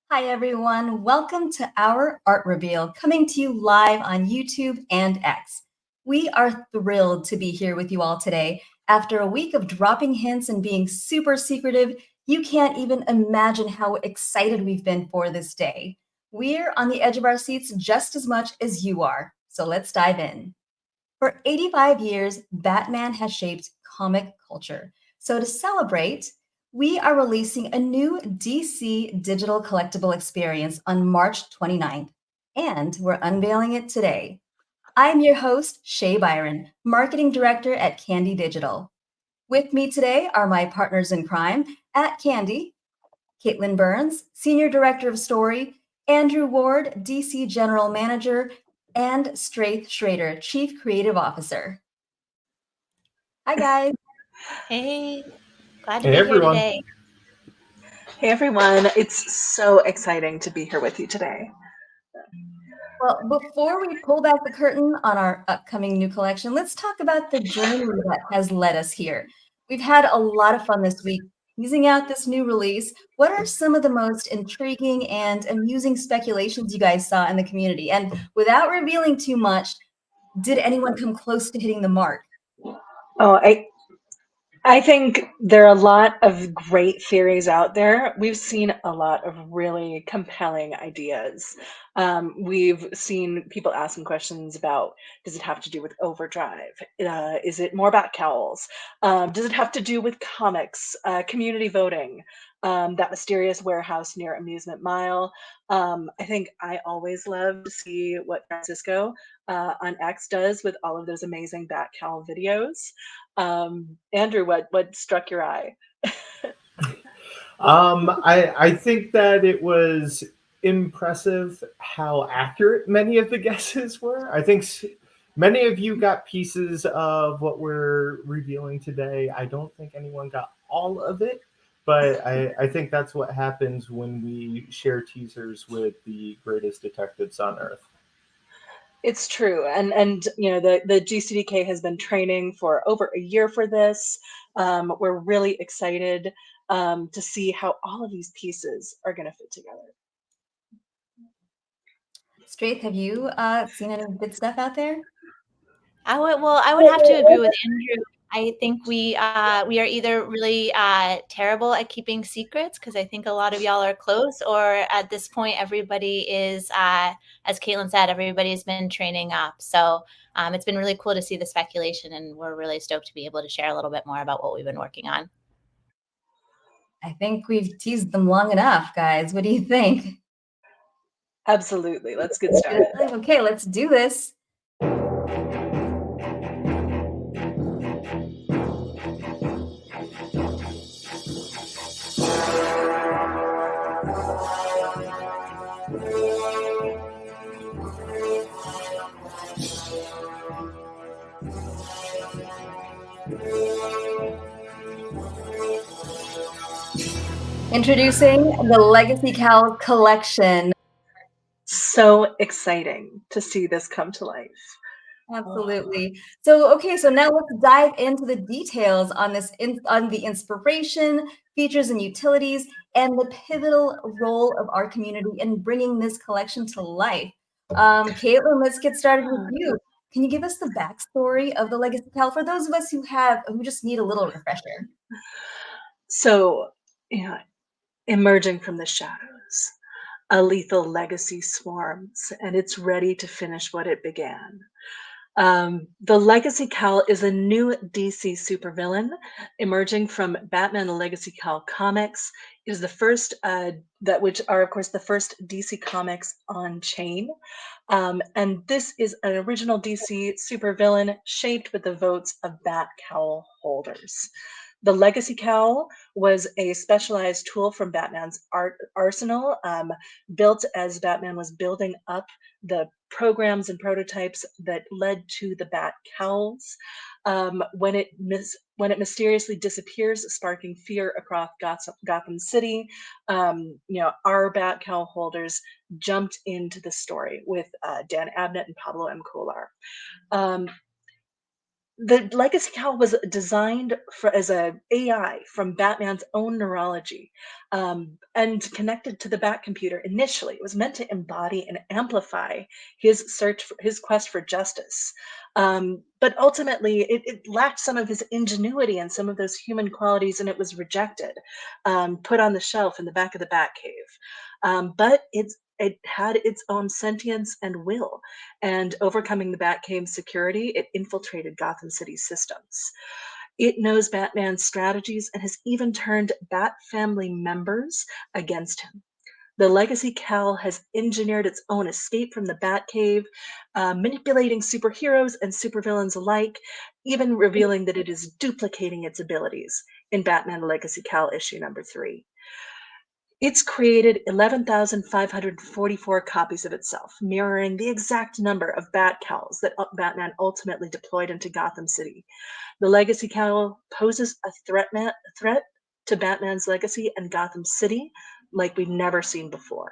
Hi, everyone. Welcome to our art reveal, coming to you live on YouTube and X. We are thrilled to be here with you all today. After a week of dropping hints and being super secretive, you can't even imagine how excited we've been for this day. We're on the edge of our seats just as much as you are. So let's dive in. For 85 years, Batman has shaped comic culture. So to celebrate, we are releasing a new DC digital collectible experience on March 29th, and we're unveiling it today. I'm your host, Shay Byron, Marketing Director at Candy Digital. With me today are my partners in crime at Candy, Caitlin Burns, Senior Director of Story, Andrew Ward, DC General Manager, and Straith Schrader, Chief Creative Officer. Hi, guys. Hey, glad to Hey be here everyone. today. Hey everyone, it's so exciting to be here with you today. Well, before we pull back the curtain on our upcoming new collection, let's talk about the journey that has led us here. We've had a lot of fun this week teasing out this new release. What are some of the most intriguing and amusing speculations you guys saw in the community? And without revealing too much, did anyone come close to hitting the mark? Oh, I think there are a lot of great theories out there. We've seen a lot of really compelling ideas. We've seen people asking questions about, does it have to do with Overdrive? Is it more about cowls? Does it have to do with comics, community voting, that mysterious warehouse near Amusement Mile? I think I always love to see what Francisco on X does with all of those amazing Bat Cowl videos. Andrew, what struck your eye? I think that it was impressive how accurate many of the guesses were. I think many of you got pieces of what we're revealing today. I don't think anyone got all of it, but I think that's what happens when we share teasers with the greatest detectives on Earth. It's true, and the GCDK has been training for over a year for this. We're really excited to see how all of these pieces are going to fit together. Straith, have you seen any good stuff out there? I would have to agree with Andrew. I think we are either really terrible at keeping secrets because I think a lot of y'all are close, or at this point everybody is, as Caitlin said, everybody's been training up. So it's been really cool to see the speculation, and we're really stoked to be able to share a little bit more about what we've been working on. I think we've teased them long enough, guys. What do you think? Absolutely. Let's get started. Okay, let's do this. Introducing the Legacy Cowls Collection. So exciting to see this come to life. Absolutely. So now let's dive into the details on on the inspiration, features, and utilities, and the pivotal role of our community in bringing this collection to life. Caitlin, let's get started with you. Can you give us the backstory of the Legacy Cowl for those of us who just need a little refresher? So, emerging from the shadows, a lethal legacy swarms, and it's ready to finish what it began. The Legacy Cowl is a new DC supervillain emerging from Batman: The Legacy Cowl comics. It is the first which are of course the first DC comics on chain, and this is an original DC supervillain shaped with the votes of Bat Cowl holders. The Legacy Cowl was a specialized tool from Batman's arsenal, built as Batman was building up the programs and prototypes that led to the Bat Cowls. When it mysteriously disappears, sparking fear across Gotham City, our Bat Cowl holders jumped into the story with Dan Abnett and Pablo M. Collar. The Legacy Cowl was designed as a AI from Batman's own neurology, and connected to the Bat computer initially. It was meant to embody and amplify his quest for justice. But ultimately, it lacked some of his ingenuity and some of those human qualities, and it was rejected, put on the shelf in the back of the Batcave. But it had its own sentience and will, and overcoming the Batcave's security, it infiltrated Gotham City's systems. It knows Batman's strategies and has even turned Bat family members against him. The Legacy Cowl has engineered its own escape from the Batcave, manipulating superheroes and supervillains alike, even revealing that it is duplicating its abilities in Batman Legacy Cowl issue number 3. It's created 11,544 copies of itself, mirroring the exact number of Bat Cowls that Batman ultimately deployed into Gotham City. The Legacy Cowl poses a threat to Batman's legacy and Gotham City like we've never seen before.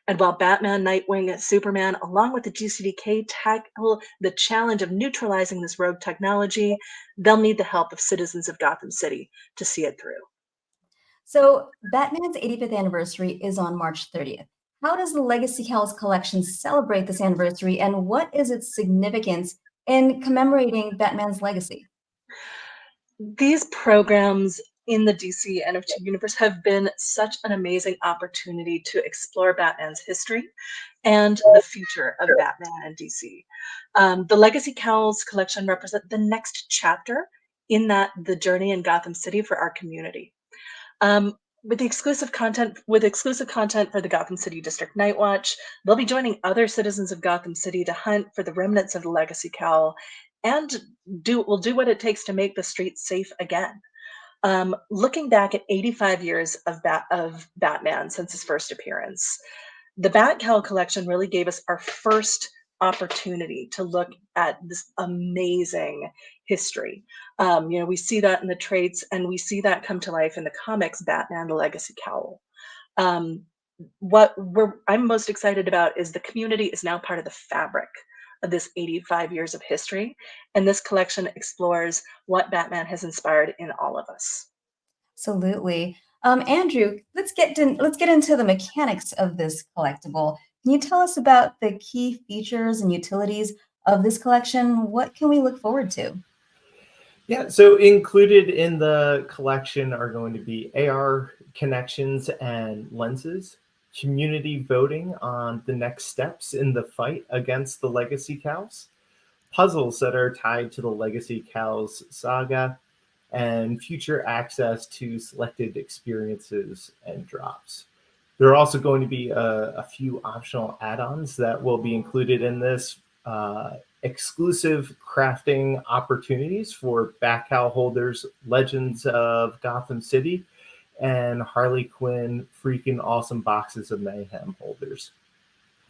And while Batman, Nightwing, and Superman, along with the GCDK, tackle the challenge of neutralizing this rogue technology, they'll need the help of citizens of Gotham City to see it through. So, Batman's 85th anniversary is on March 30th. How does the Legacy Cowls Collection celebrate this anniversary, and what is its significance in commemorating Batman's legacy? These programs in the DC NFT universe have been such an amazing opportunity to explore Batman's history and the future of Batman and DC. The Legacy Cowls collection represent the next chapter in the journey in Gotham City for our community. With exclusive content for the Gotham City District Night Watch, they'll be joining other citizens of Gotham City to hunt for the remnants of the Legacy Cowl, and will do what it takes to make the streets safe again. Looking back at 85 years of Batman since his first appearance, the Bat Cowl collection really gave us our first opportunity to look at this amazing history. We see that in the traits, and we see that come to life in the comics Batman the Legacy Cowl. What I'm most excited about is the community is now part of the fabric of this 85 years of history, and this collection explores what Batman has inspired in all of us. Absolutely. Andrew, let's get into the mechanics of this collectible. Can you tell us about the key features and utilities of this collection? What can we look forward to? Yeah, so included in the collection are going to be AR connections and lenses, community voting on the next steps in the fight against the Legacy Cowls, puzzles that are tied to the Legacy Cowls saga, and future access to selected experiences and drops. There are also going to be a few optional add-ons that will be included in this, exclusive crafting opportunities for Bat Cowl holders, Legends of Gotham City, and Harley Quinn freaking awesome boxes of Mayhem holders.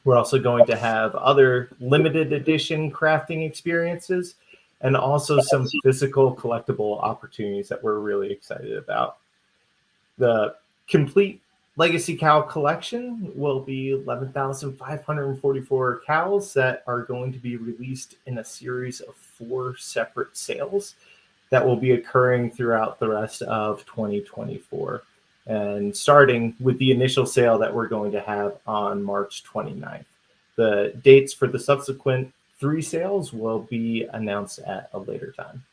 We're also going to have other limited edition crafting experiences, and also some physical collectible opportunities that we're really excited about. The complete Legacy Cowl collection will be 11,544 cowls that are going to be released in a series of 4 separate sales that will be occurring throughout the rest of 2024. And starting with the initial sale that we're going to have on March 29th. The dates for the subsequent 3 sales will be announced at a later time.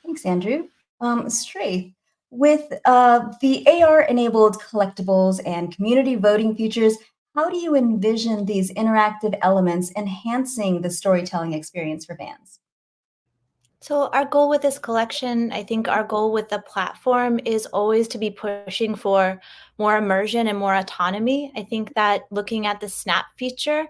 Thanks, Andrew. Straith, with the AR-enabled collectibles and community voting features, how do you envision these interactive elements enhancing the storytelling experience for fans? So our goal with this collection, I think our goal with the platform is always to be pushing for more immersion and more autonomy. I think that looking at the snap feature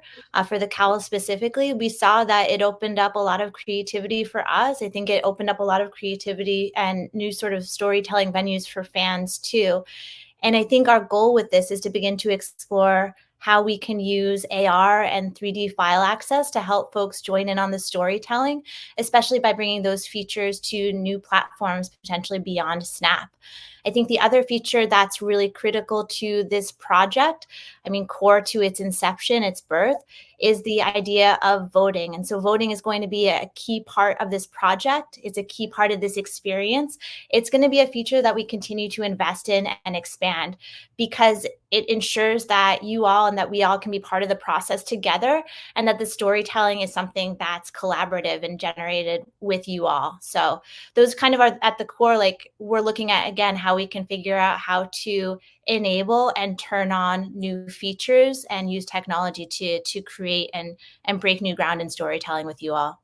for the cowl specifically, we saw that it opened up a lot of creativity for us. I think it opened up a lot of creativity and new sort of storytelling venues for fans too. And I think our goal with this is to begin to explore how we can use AR and 3D file access to help folks join in on the storytelling, especially by bringing those features to new platforms, potentially beyond Snap. I think the other feature that's really critical to this project, I mean, core to its inception, its birth, is the idea of voting. And so voting is going to be a key part of this project. It's a key part of this experience. It's going to be a feature that we continue to invest in and expand, because it ensures that you all and that we all can be part of the process together, and that the storytelling is something that's collaborative and generated with you all. So those kind of are at the core. Like, we're looking at, again, how we can figure out how to enable and turn on new features and use technology to create and break new ground in storytelling with you all.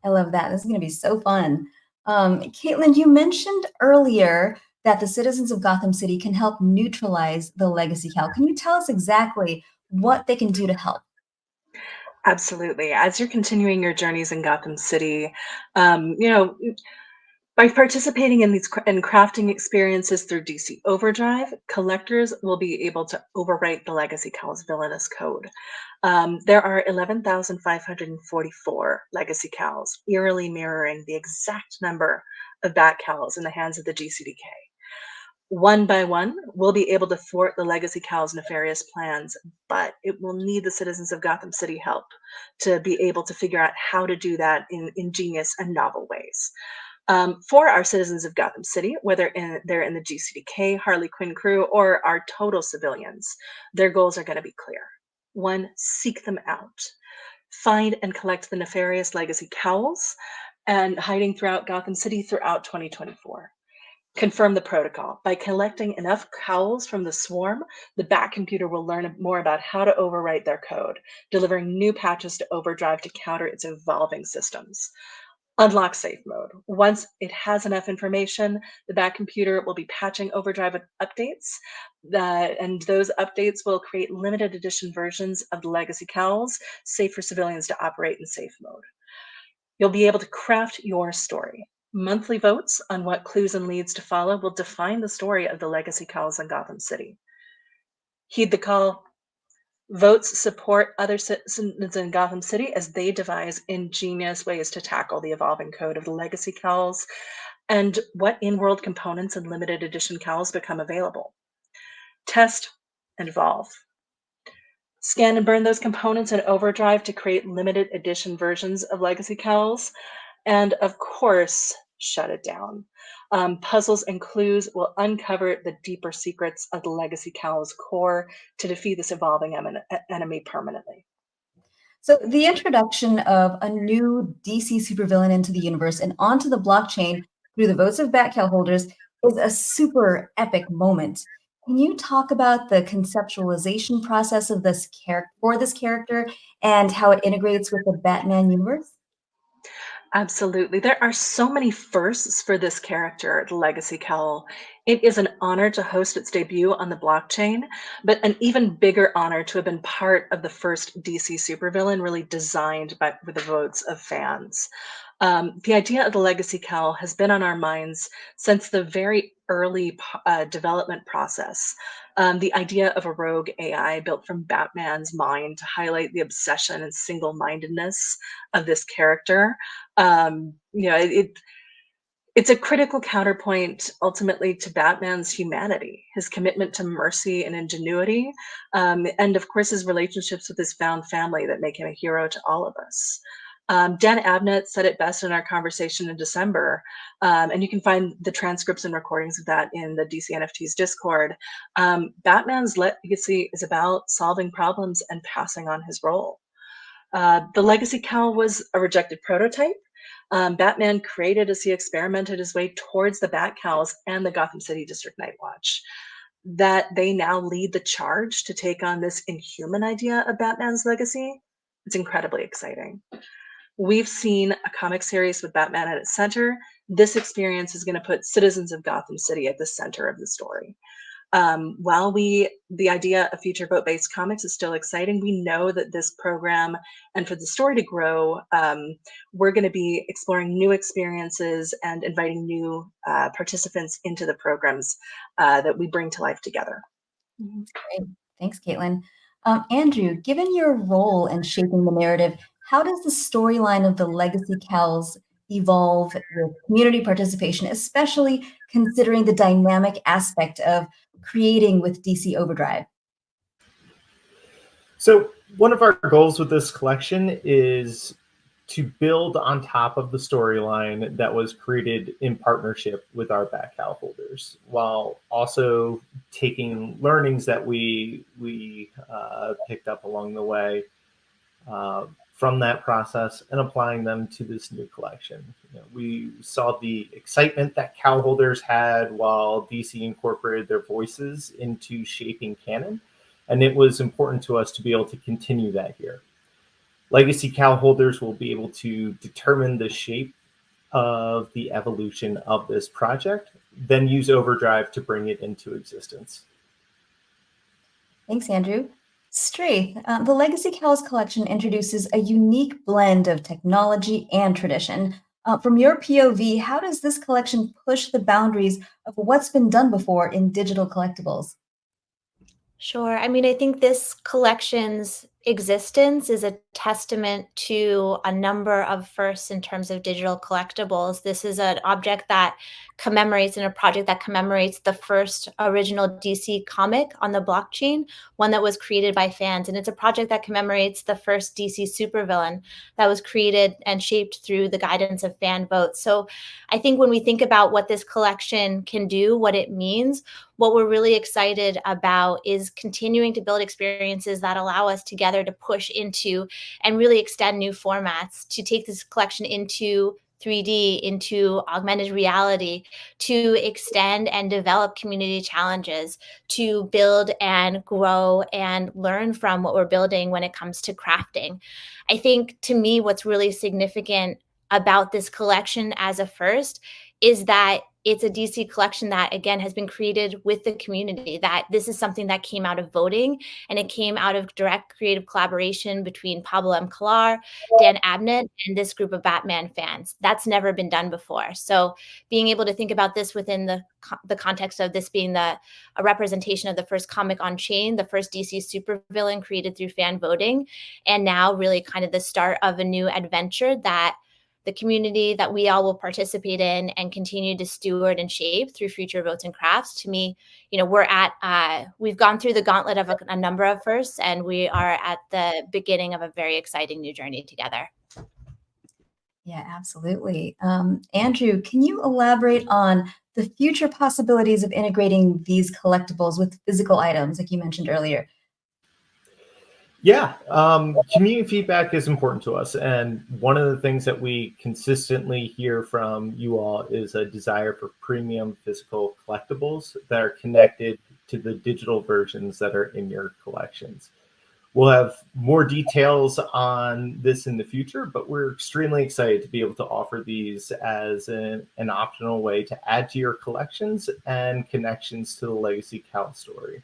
I love that. This is going to be so fun. Caitlin, you mentioned earlier that the citizens of Gotham City can help neutralize the Legacy Cowl. Can you tell us exactly what they can do to help? Absolutely. As you're continuing your journeys in Gotham City, you know, by participating in these and crafting experiences through DC Overdrive, collectors will be able to overwrite the Legacy Cowls villainous code. There are 11,544 Legacy Cowls, eerily mirroring the exact number of Bat Cowls in the hands of the GCDK. One by one, we'll be able to thwart the Legacy Cowls' nefarious plans, but it will need the citizens of Gotham City help to be able to figure out how to do that in ingenious and novel ways. For our citizens of Gotham City, whether they're in the GCDK, Harley Quinn crew, or our total civilians, their goals are going to be clear. One, seek them out. Find and collect the nefarious Legacy Cowls and hiding throughout Gotham City throughout 2024. Confirm the protocol. By collecting enough cowls from the swarm, the Bat computer will learn more about how to overwrite their code, delivering new patches to Overdrive to counter its evolving systems. Unlock safe mode. Once it has enough information, the Bat computer will be patching Overdrive updates, and those updates will create limited edition versions of the Legacy Cowls, safe for civilians to operate in safe mode. You'll be able to craft your story. Monthly votes on what clues and leads to follow will define the story of the Legacy Cowls in Gotham City. Heed the call. Votes support other citizens in Gotham City as they devise ingenious ways to tackle the evolving code of the Legacy Cowls and what in-world components and limited edition cowls become available. Test and evolve. Scan and burn those components in Overdrive to create limited edition versions of Legacy Cowls. And of course, shut it down. Puzzles and clues will uncover the deeper secrets of the Legacy Cowls core to defeat this evolving enemy permanently. So the introduction of a new DC supervillain into the universe and onto the blockchain through the votes of Batcowl holders is a super epic moment. Can you talk about the conceptualization process of this character and how it integrates with the Batman universe? Absolutely. There are so many firsts for this character, the Legacy Cowl. It is an honor to host its debut on the blockchain, but an even bigger honor to have been part of the first DC supervillain really designed with the votes of fans. The idea of the Legacy Cowl has been on our minds since the very early development process. The idea of a rogue AI built from Batman's mind to highlight the obsession and single-mindedness of this character. It's a critical counterpoint ultimately to Batman's humanity, his commitment to mercy and ingenuity, and of course his relationships with his found family that make him a hero to all of us. Dan Abnett said it best in our conversation in December, and you can find the transcripts and recordings of that in the DC NFTs Discord. Batman's legacy is about solving problems and passing on his role. The Legacy Cowl was a rejected prototype. Batman created as he experimented his way towards the Bat Cowls and the Gotham City District Night Watch. That they now lead the charge to take on this inhuman idea of Batman's legacy, it's incredibly exciting. We've seen a comic series with Batman at its center. This experience is going to put citizens of Gotham City at the center of the story. While the idea of future vote-based comics is still exciting, we know that this program, and for the story to grow, we're going to be exploring new experiences and inviting new participants into the programs that we bring to life together. Great. Thanks, Caitlin. Andrew, given your role in shaping the narrative, how does the storyline of the Legacy Cowls evolve with community participation, especially considering the dynamic aspect of creating with DC Overdrive? So One of our goals with this collection is to build on top of the storyline that was created in partnership with our back cowl holders, while also taking learnings that we picked up along the way from that process and applying them to this new collection. We saw the excitement that cowl holders had while DC incorporated their voices into shaping canon, and it was important to us to be able to continue that here. Legacy cowl holders will be able to determine the shape of the evolution of this project, then use Overdrive to bring it into existence. Thanks, Andrew. Straith, the Legacy Cowls Collection introduces a unique blend of technology and tradition. From your POV, how does this collection push the boundaries of what's been done before in digital collectibles? Sure. I mean, I think this collection's existence is a testament to a number of firsts in terms of digital collectibles. This is an object that commemorates and a project that commemorates the first original DC comic on the blockchain, one that was created by fans. And it's a project that commemorates the first DC supervillain that was created and shaped through the guidance of fan votes. So I think when we think about what this collection can do, what it means, what we're really excited about is continuing to build experiences that allow us together to push into and really extend new formats, to take this collection into 3D, into augmented reality, to extend and develop community challenges, to build and grow and learn from what we're building when it comes to crafting. I think, to me, what's really significant about this collection as a first is that it's a DC collection that, again, has been created with the community, that this is something that came out of voting, and it came out of direct creative collaboration between Pablo M. Collar, Dan Abnett, and this group of Batman fans. That's never been done before. So being able to think about this within the context of this being a representation of the first comic on chain, the first DC supervillain created through fan voting, and now really kind of the start of a new adventure that the community that we all will participate in and continue to steward and shape through future votes and crafts. To me, we've gone through the gauntlet of a number of firsts, and we are at the beginning of a very exciting new journey together. Yeah, absolutely. Andrew, can you elaborate on the future possibilities of integrating these collectibles with physical items, like you mentioned earlier? Yeah, community feedback is important to us. And one of the things that we consistently hear from you all is a desire for premium physical collectibles that are connected to the digital versions that are in your collections. We'll have more details on this in the future, but we're extremely excited to be able to offer these as an optional way to add to your collections and connections to the Legacy Cowl story.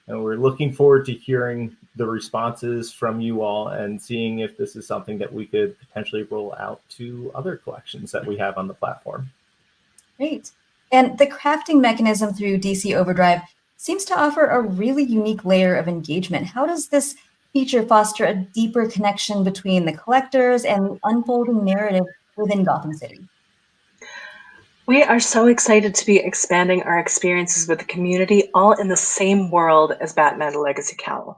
And we're looking forward to hearing the responses from you all and seeing if this is something that we could potentially roll out to other collections that we have on the platform. Great. And the crafting mechanism through DC Overdrive seems to offer a really unique layer of engagement. How does this feature foster a deeper connection between the collectors and the unfolding narrative within Gotham City? We are so excited to be expanding our experiences with the community, all in the same world as Batman Legacy Cowl,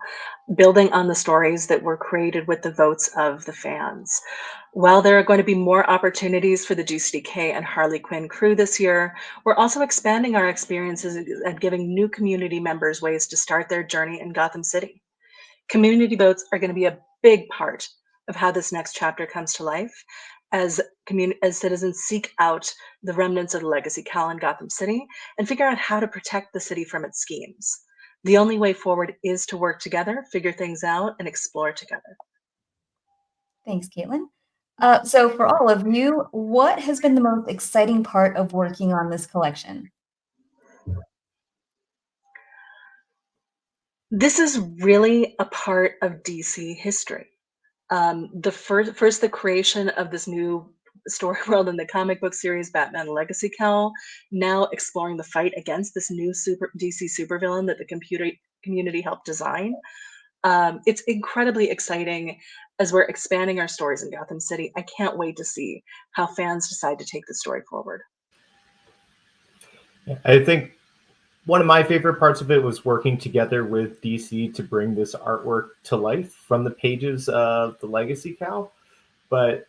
building on the stories that were created with the votes of the fans. While there are going to be more opportunities for the DCDK and Harley Quinn crew this year, we're also expanding our experiences and giving new community members ways to start their journey in Gotham City. Community votes are going to be a big part of how this next chapter comes to life, as citizens seek out the remnants of the Legacy Cowl in Gotham City and figure out how to protect the city from its schemes. The only way forward is to work together, figure things out, and explore together. Thanks, Caitlin. So for all of you, what has been the most exciting part of working on this collection? This is really a part of DC history. The first, the creation of this new story world in the comic book series Batman Legacy Cowl, now exploring the fight against this new DC supervillain that the community helped design. It's incredibly exciting as we're expanding our stories in Gotham City. I can't wait to see how fans decide to take the story forward. I think One of my favorite parts of it was working together with DC to bring this artwork to life from the pages of the Legacy Cowl. But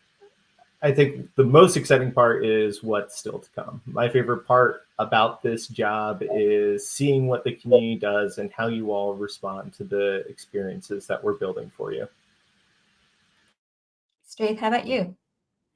I think the most exciting part is what's still to come. My favorite part about this job is seeing what the community does and how you all respond to the experiences that we're building for you. Straith, how about you?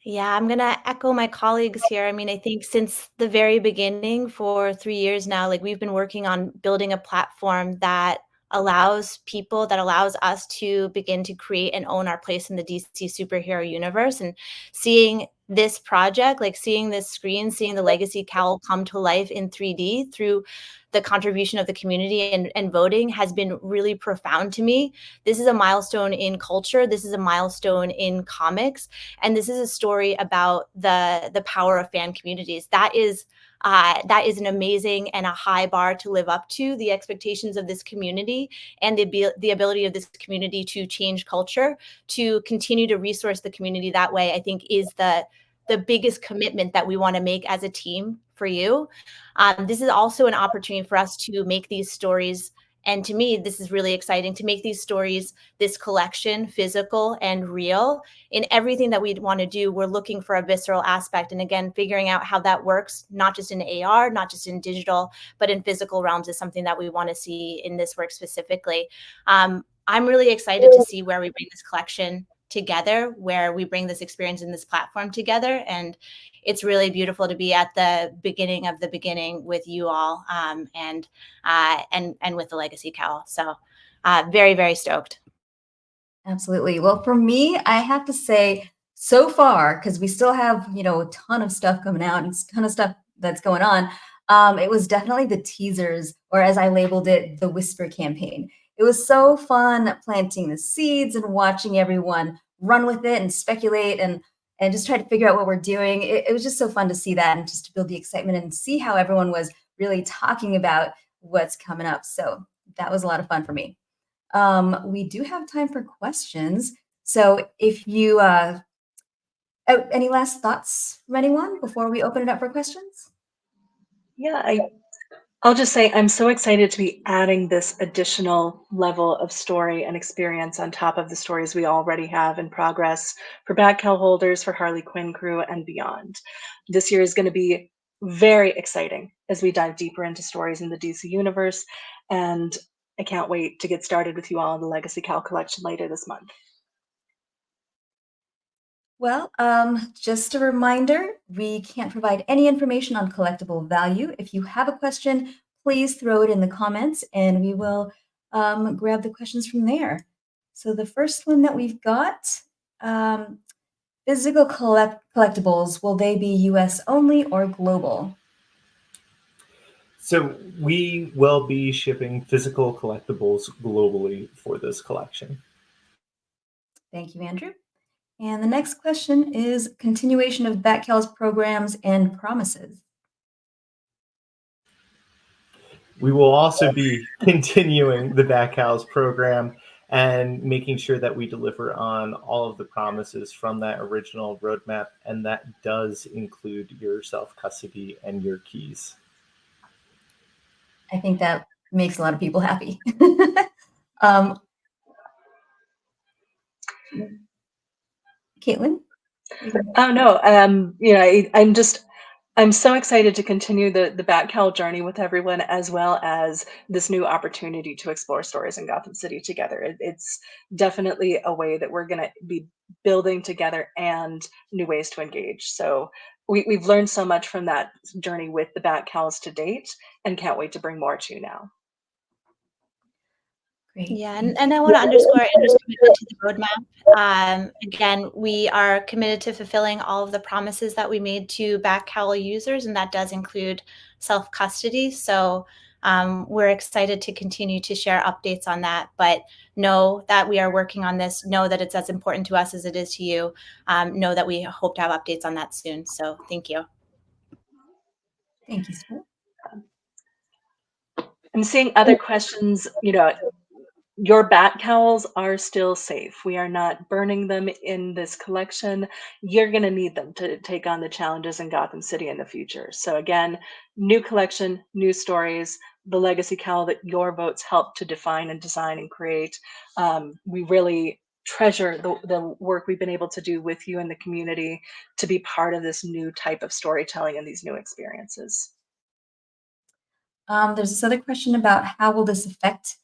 Yeah, I'm gonna echo my colleagues here. I mean, I think since the very beginning for 3 years now, like, we've been working on building a platform that allows people, that allows us to begin to create and own our place in the DC superhero universe, and seeing this project, like, seeing this screen, seeing the Legacy Cowl come to life in 3D through the contribution of the community and voting has been really profound to me. This is a milestone in culture. This is a milestone in comics. And this is a story about the power of fan communities. That is an amazing and a high bar to live up to. The expectations of this community and the ability of this community to change culture, to continue to resource the community that way, I think is the biggest commitment that we want to make as a team for you. This is also an opportunity for us to make these stories. And to me, this is really exciting to make these stories, this collection, physical and real. In everything that we want to do, we're looking for a visceral aspect. And again, figuring out how that works, not just in AR, not just in digital, but in physical realms is something that we want to see in this work specifically. I'm really excited to see where we bring this collection together, where we bring this experience and this platform together. And it's really beautiful to be at the beginning of the beginning with you all, and with the Legacy Cowl. So very, very stoked. Absolutely. Well, for me, I have to say, so far, because we still have, a ton of stuff coming out and a ton of stuff that's going on, it was definitely the teasers, or as I labeled it, the whisper campaign. It was so fun planting the seeds and watching everyone run with it and speculate and just try to figure out what we're doing. It was just so fun to see that and just to build the excitement and see how everyone was really talking about what's coming up. So that was a lot of fun for me. We do have time for questions. So if you, any last thoughts from anyone before we open it up for questions? Yeah, I'll just say I'm so excited to be adding this additional level of story and experience on top of the stories we already have in progress for Bad Cow holders, for Harley Quinn crew, and beyond. This year is going to be very exciting as we dive deeper into stories in the DC universe, and I can't wait to get started with you all in the Legacy Cowl Collection later this month. Well, just a reminder, we can't provide any information on collectible value. If you have a question, please throw it in the comments and we will grab the questions from there. So the first one that we've got, physical collectibles, will they be US only or global? So we will be shipping physical collectibles globally for this collection. Thank you, Andrew. And the next question is continuation of Batcal's programs and promises. We will also be continuing the Bad Cows program and making sure that we deliver on all of the promises from that original roadmap, and that does include your self-custody and your keys. I think that makes a lot of people happy. Caitlin? Oh no, I'm so excited to continue the Bat Cowl journey with everyone, as well as this new opportunity to explore stories in Gotham City together. It's definitely a way that we're going to be building together and new ways to engage. So we've learned so much from that journey with the Bat Cowls to date, and can't wait to bring more to you now. Great. Yeah, and I want to underscore Andrew's commitment to the roadmap. Again, we are committed to fulfilling all of the promises that we made to Bat Cowl users, and that does include self-custody. So we're excited to continue to share updates on that, but know that we are working on this, know that it's as important to us as it is to you, know that we hope to have updates on that soon. So thank you. Thank you, Scott. I'm seeing other questions, your bat cowls are still safe. We are not burning them in this collection. You're going to need them to take on the challenges in Gotham City in the future. So again, new collection, new stories, the Legacy Cowl that your votes helped to define and design and create. We really treasure the work we've been able to do with you in the community to be part of this new type of storytelling and these new experiences. There's this other question about how will this affect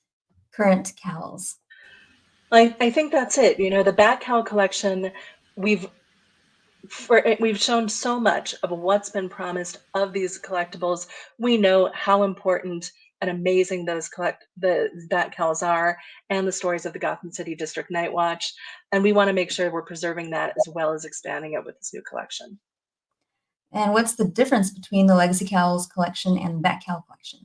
current cowls? I think that's it. You know, the Bat Cowl collection, we've shown so much of what's been promised of these collectibles. We know how important and amazing the Bat Cowls are, and the stories of the Gotham City District Night Watch. And we want to make sure we're preserving that as well as expanding it with this new collection. And what's the difference between the Legacy Cowls Collection and Bat Cowl Collection?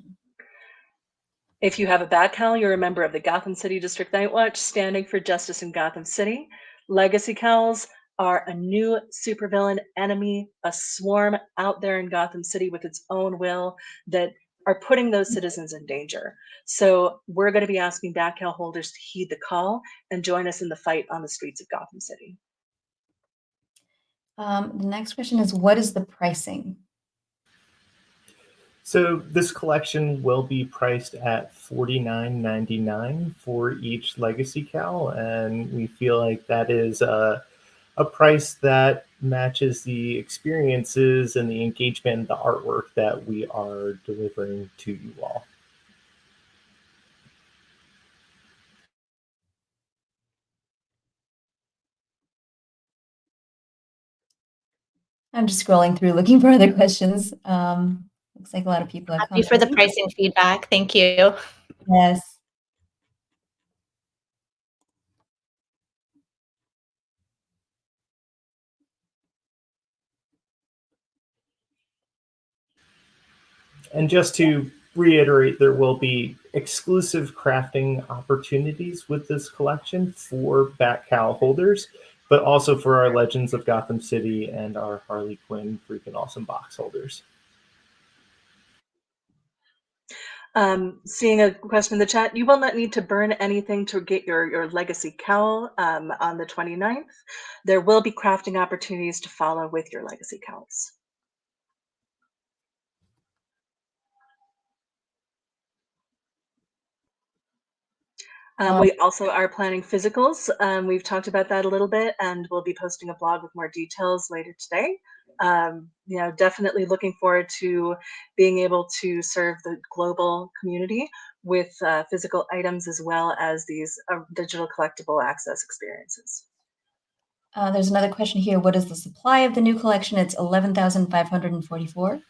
If you have a Bat Cowl, you're a member of the Gotham City District Night Watch, standing for justice in Gotham City. Legacy Cowls are a new supervillain enemy, a swarm out there in Gotham City with its own will that are putting those citizens in danger. So we're going to be asking Bat Cowl holders to heed the call and join us in the fight on the streets of Gotham City. The next question is, what is the pricing? So this collection will be priced at $49.99 for each Legacy Cowl, and we feel like that is a price that matches the experiences and the engagement, the artwork that we are delivering to you all. I'm just scrolling through looking for other questions. Looks like a lot of people are Happy for the commenting. pricing feedback. Thank you. Yes. And just to reiterate, there will be exclusive crafting opportunities with this collection for Bat Cowl holders, but also for our Legends of Gotham City and our Harley Quinn freaking awesome box holders. Seeing a question in the chat, you will not need to burn anything to get your Legacy Cowl on the 29th. There will be crafting opportunities to follow with your Legacy Cowls. We also are planning physicals. We've talked about that a little bit, and we'll be posting a blog with more details later today. You know, definitely looking forward to being able to serve the global community with physical items as well as these digital collectible access experiences. There's another question here. What is the supply of the new collection? It's 11,544.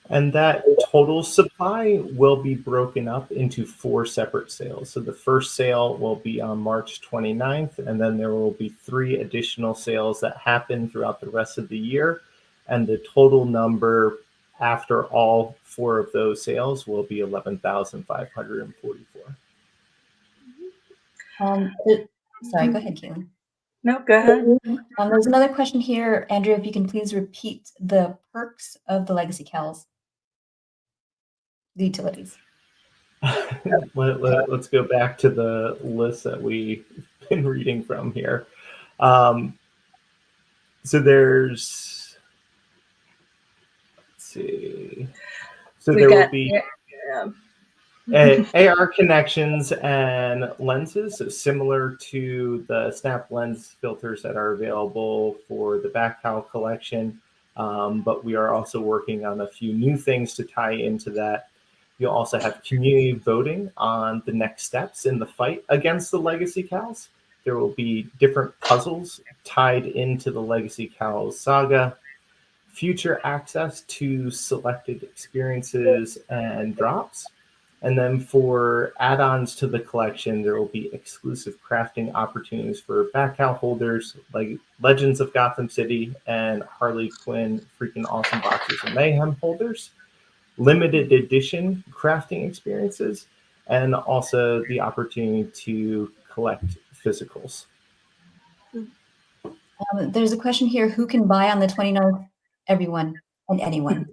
And that total supply will be broken up into 4 separate sales. So the first sale will be on March 29th, and then there will be 3 additional sales that happen throughout the rest of the year. And the total number after all 4 of those sales will be 11,544. Sorry, go ahead, Caitlin. No, go ahead. There's another question here. Andrew, if you can please repeat the perks of the Legacy Cowls. The utilities. Let's go back to the list that we've been reading from here. So there's, let's see. So there will be AR connections and lenses, so similar to the snap lens filters that are available for the Bat Cowl collection. But we are also working on a few new things to tie into that. You'll also have community voting on the next steps in the fight against the Legacy Cowls. There will be different puzzles tied into the Legacy Cowls saga, future access to selected experiences and drops. And then for add-ons to the collection, there will be exclusive crafting opportunities for Bat Cowl holders, like Legends of Gotham City and Harley Quinn freaking awesome boxes and mayhem holders, limited edition crafting experiences, and also the opportunity to collect physicals. There's a question here. Who can buy on the 29th? Everyone and anyone.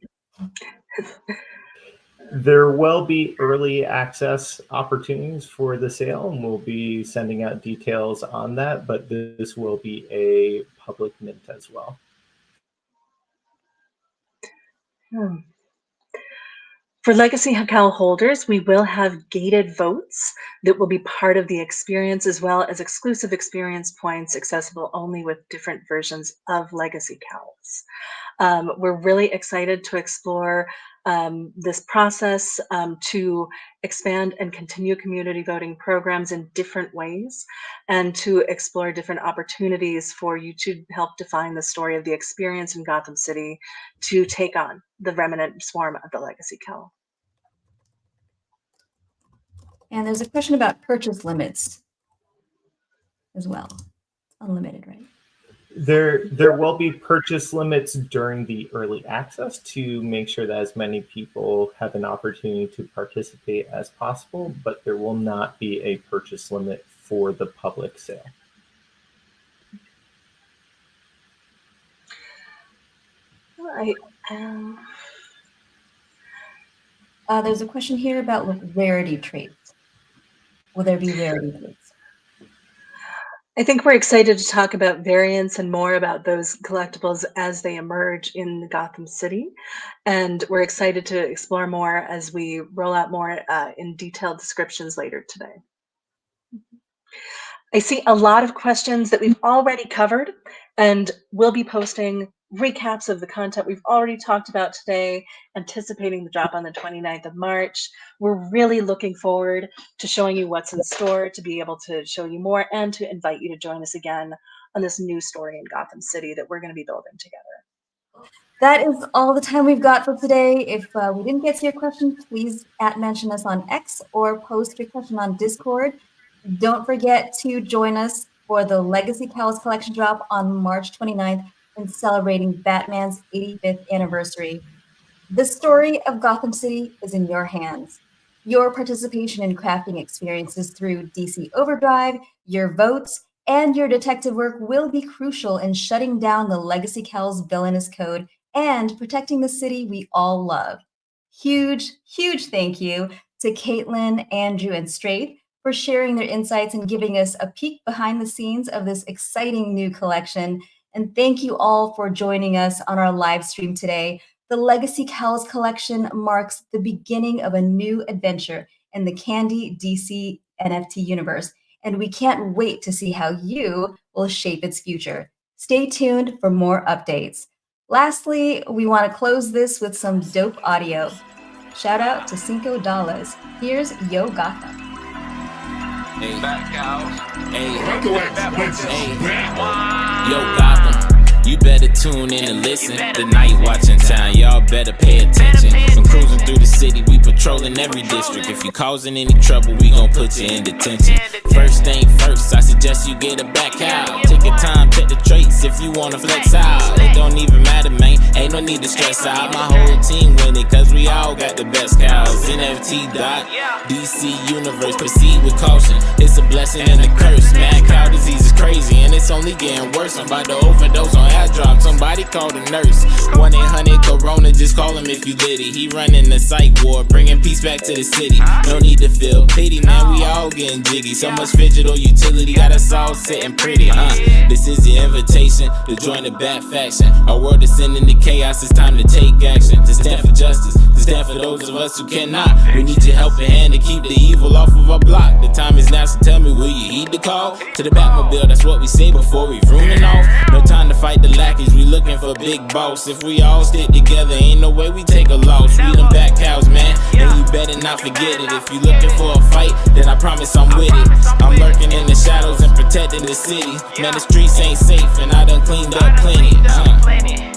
There will be early access opportunities for the sale, and we'll be sending out details on that, but this will be a public mint as well. For Legacy Cowl holders, we will have gated votes that will be part of the experience, as well as exclusive experience points accessible only with different versions of Legacy Cowls. We're really excited to explore this process to expand and continue community voting programs in different ways, and to explore different opportunities for you to help define the story of the experience in Gotham City to take on the remnant swarm of the Legacy Cowl. And there's a question about purchase limits as well. Unlimited, right? There will be purchase limits during the early access to make sure that as many people have an opportunity to participate as possible, but there will not be a purchase limit for the public sale. There's a question here about rarity traits. Will there be rarity traits? I think we're excited to talk about variants and more about those collectibles as they emerge in Gotham City. And we're excited to explore more as we roll out more in detailed descriptions later today. I see a lot of questions that we've already covered, and we'll be posting recaps of the content we've already talked about today, anticipating the drop on the 29th of March. We're really looking forward to showing you what's in store, to be able to show you more, and to invite you to join us again on this new story in Gotham City that we're going to be building together. That is all the time we've got for today. If we didn't get to your question, please mention us on X or post your question on Discord. Don't forget to join us for the Legacy Cowls Collection drop on March 29th and celebrating Batman's 85th anniversary. The story of Gotham City is in your hands. Your participation in crafting experiences through DC Overdrive, your votes, and your detective work will be crucial in shutting down the Legacy Cowls villainous code and protecting the city we all love. Huge, huge thank you to Caitlin, Andrew, and Straight for sharing their insights and giving us a peek behind the scenes of this exciting new collection. And thank you all for joining us on our live stream today. The Legacy Cowls Collection marks the beginning of a new adventure in the Candy DC NFT universe, and we can't wait to see how you will shape its future. Stay tuned for more updates. Lastly, we want to close this with some dope audio. Shout out to Cinco Dollars. Here's Yo Gotham. Hey, hey, Yo Gotham, you better tune in and listen. The night watching time, y'all better pay attention. From cruising through the city, we patrolling every district. If you causing any trouble, we gon' put you in detention. First thing first, I suggest you get a back out. Take your time, check the traits if you wanna flex out. It don't even matter, man, ain't no need to stress out. My whole team winning, cause we all got the best cows. NFT dot, DC universe, proceed with caution. It's a blessing and a curse. Mad cow disease is crazy and it's only getting worse. I'm about to overdose on airdrop, somebody call the nurse. 1-800-CORONA, just call him if you did it. He running the psych ward, bringing peace back to the city. No need to feel pity, man, we all getting jiggy. So much fidget or utility, got us all sitting pretty, This is the invitation to join the Bat faction. Our world is sending to chaos, it's time to take action. To stand for justice, to stand for those of us who cannot. We need your helping hand to keep the evil off of our block. The time is now, so tell me, will you heed the call? To the Batmobile, that's what we say before we rooming off. No time to fight the lackeys, we looking for big boss. If we all stick together, ain't no way we take a loss. We them Bat cows, man, and you better not forget it. If you looking for a fight, then I promise I'm with it. I'm lurking in the shadows and protecting the city. Man, the streets ain't safe and I done cleaned up plenty.